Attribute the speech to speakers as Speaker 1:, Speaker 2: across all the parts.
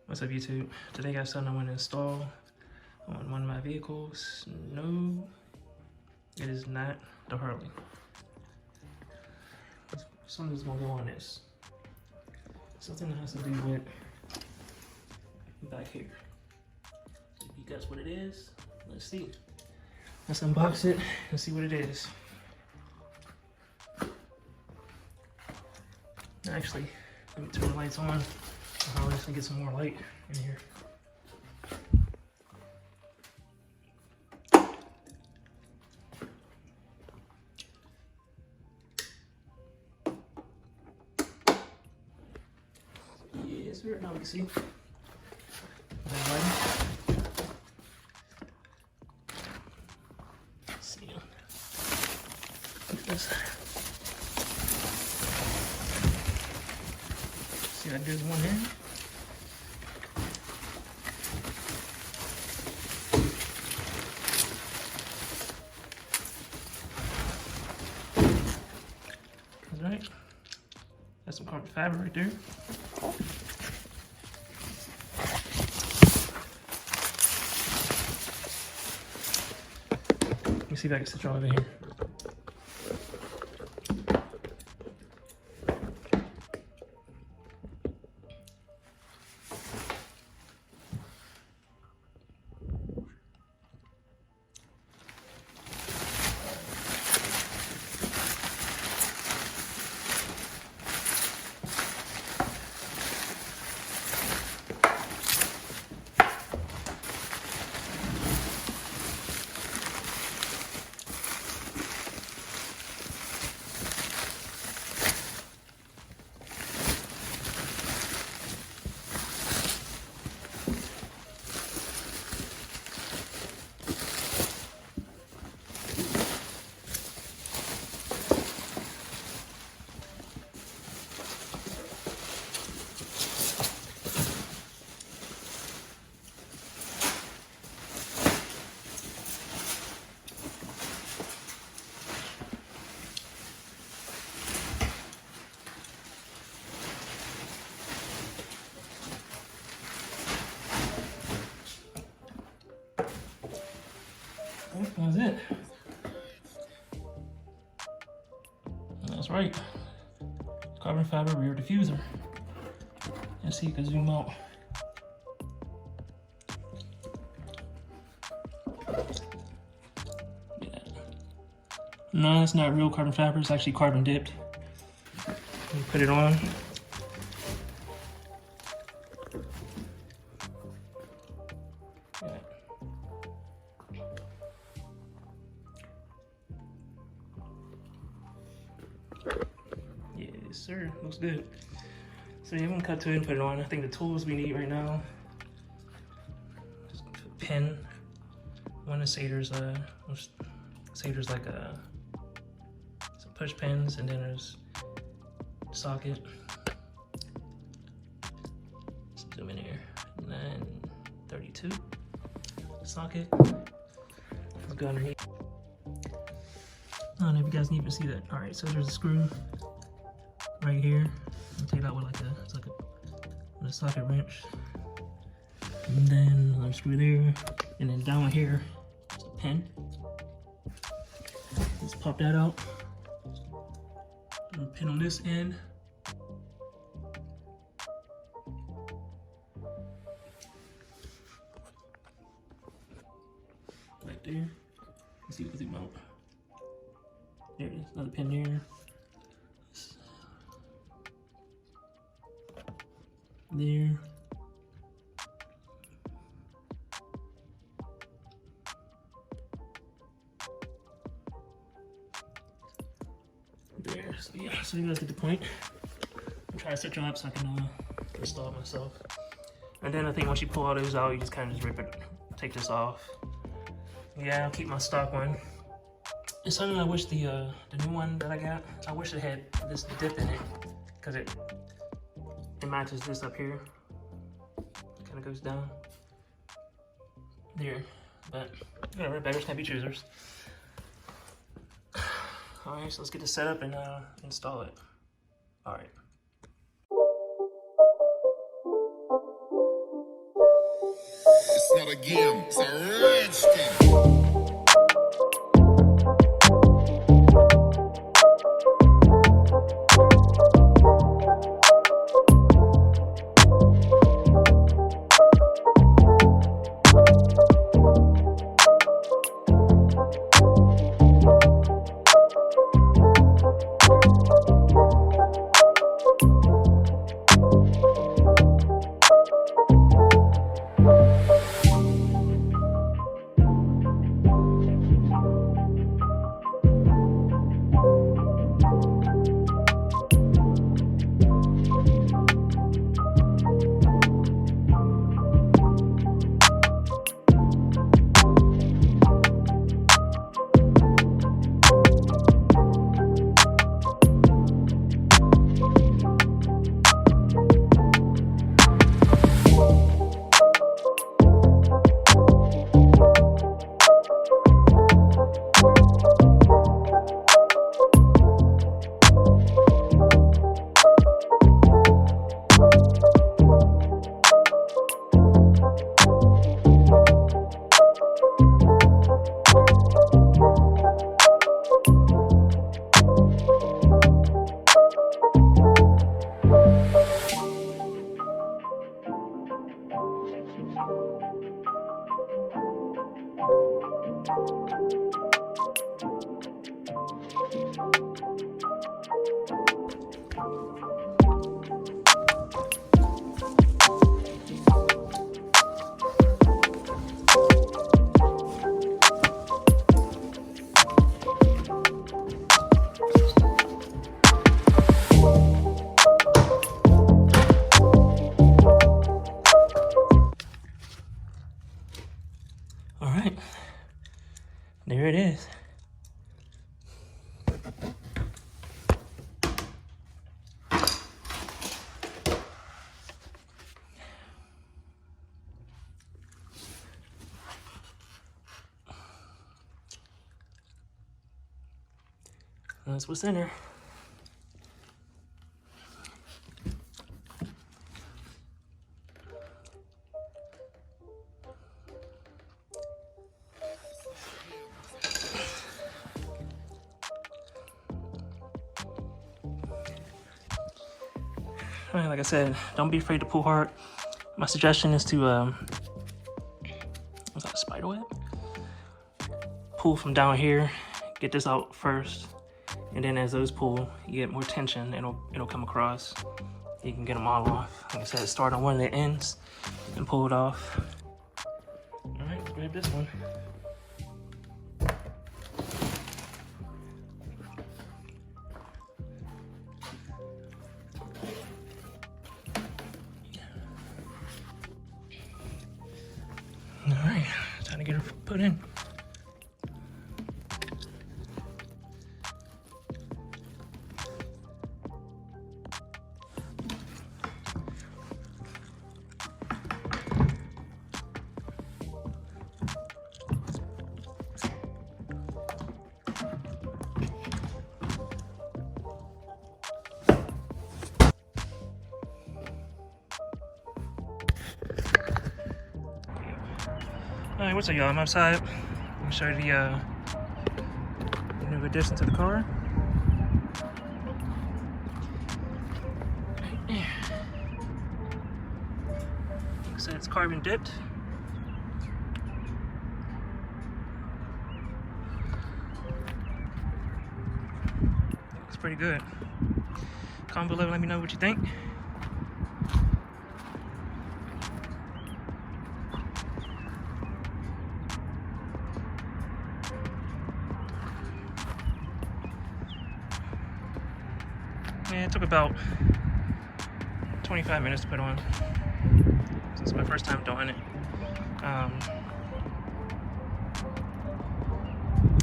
Speaker 1: What's up, YouTube? Today I got something I want to install on one of my vehicles. No, it is not the Harley. Something's gonna go on this. Something that has to do with back here. If you guess what it is, let's see. Let's unbox it and see what it is. Actually, let me turn the lights on. I'll just get some more light in here. Yes, sir. Now we can see. Let's see. Look at this. See, that does one hand. Right, that's some carbon fiber right there. Let me see if I can switch all over here. That's it. And that's right. Carbon fiber rear diffuser. Let's see, you can zoom out. Yeah. No, it's not real carbon fiber. It's actually carbon dipped. You put it on. Yes, sir. Looks good. So yeah, I'm gonna cut to it and put it on. I think the tools we need right now. Just a pin. One is Sater's like some push pins, and then there's socket. Let's zoom in here. 932 socket. Let's go underneath. I don't know if you guys can even see that. All right, so there's a screw right here. I'll take it out with a socket wrench. And then another screw there. And then down here, there's a pin. Let's pop that out. And a pin on this end. Right there. Let's see if we can zoom out. There it is, another pin there. There. There. So yeah, so you guys get the point. I'm trying to set you up so I can install it myself. And then I think once you pull all those out, you just kind of just rip it, take this off. Yeah, I'll keep my stock one. It's something I wish the new one that I got, I wish it had this dip in it, because it matches this up here. It kind of goes down there, but whatever, beggars can't be choosers. All right, so let's get this set up and install it. All right.
Speaker 2: not a game, it's a rich thing.
Speaker 1: Alright, there it is. That's what's in her. All right, like I said, don't be afraid to pull hard. My suggestion is to, what's that, a spider web? Pull from down here, get this out first, and then as those pull, you get more tension, it'll come across. You can get them all off. Like I said, start on one of the ends and pull it off. All right, grab this one. All right, time to get her put in. Alright, what's up, y'all? I'm outside. Let me show you the new addition to the car. Like I said, it's carbon dipped. Looks pretty good. Comment below and let me know what you think. Yeah, it took about 25 minutes to put on. So it's my first time doing it.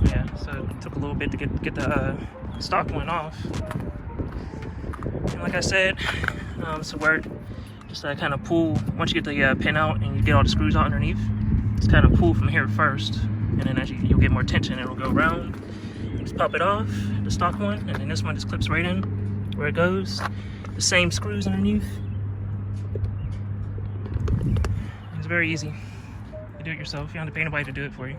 Speaker 1: Yeah, so it took a little bit to get the stock one off. And like I said, so where just kind of pull, once you get the pin out and you get all the screws out underneath, just kind of pull from here first, and then as you'll get more tension, it'll go around. You just pop it off, the stock one, and then this one just clips right in where it goes. The same screws underneath. It's very easy. do it yourself. You don't have to pay nobody to do it for you.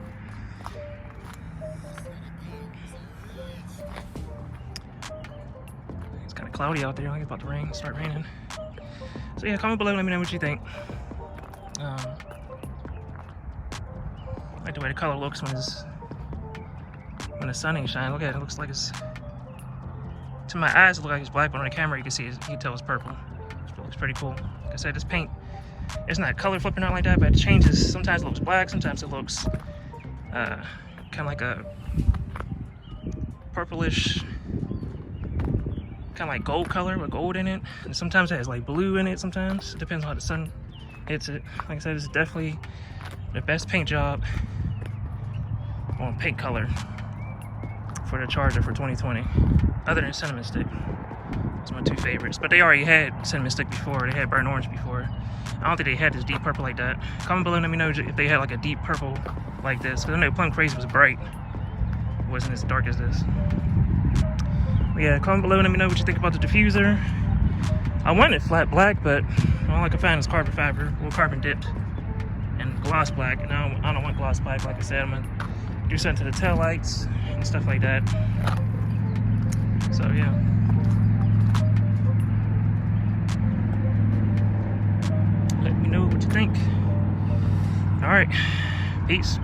Speaker 1: It's kind of cloudy out there. I think it's about to start raining. So yeah, comment below, let me know what you think. I like the way the color looks when the sun ain't shining. Look at it, it looks like it's, to my eyes it looks like it's black, but on the camera you can see you can tell it's purple. It looks pretty cool. Like I said, this paint, it's not color flipping out like that, but it changes. Sometimes it looks black, sometimes it looks kind of like a purplish, kind of like gold color with gold in it. And sometimes it has like blue in it. Sometimes it depends on how the sun hits it. Like I said, it's definitely the best paint job on paint color for the Charger for 2020, other than cinnamon stick. Those are my 2 favorites, but they already had cinnamon stick before. They had burnt orange before. I don't think they had this deep purple like that. Comment below and let me know if they had like a deep purple like this, because I know Plum Crazy was bright. It wasn't as dark as this. But yeah, comment below and let me know what you think about the diffuser. I wanted flat black, but all I could find is carbon fiber, well, carbon dipped, and gloss black. And I don't want gloss black. Like I said, I'm gonna do something to the tail lights and stuff like that. So yeah. Let me know what you think. All right, peace.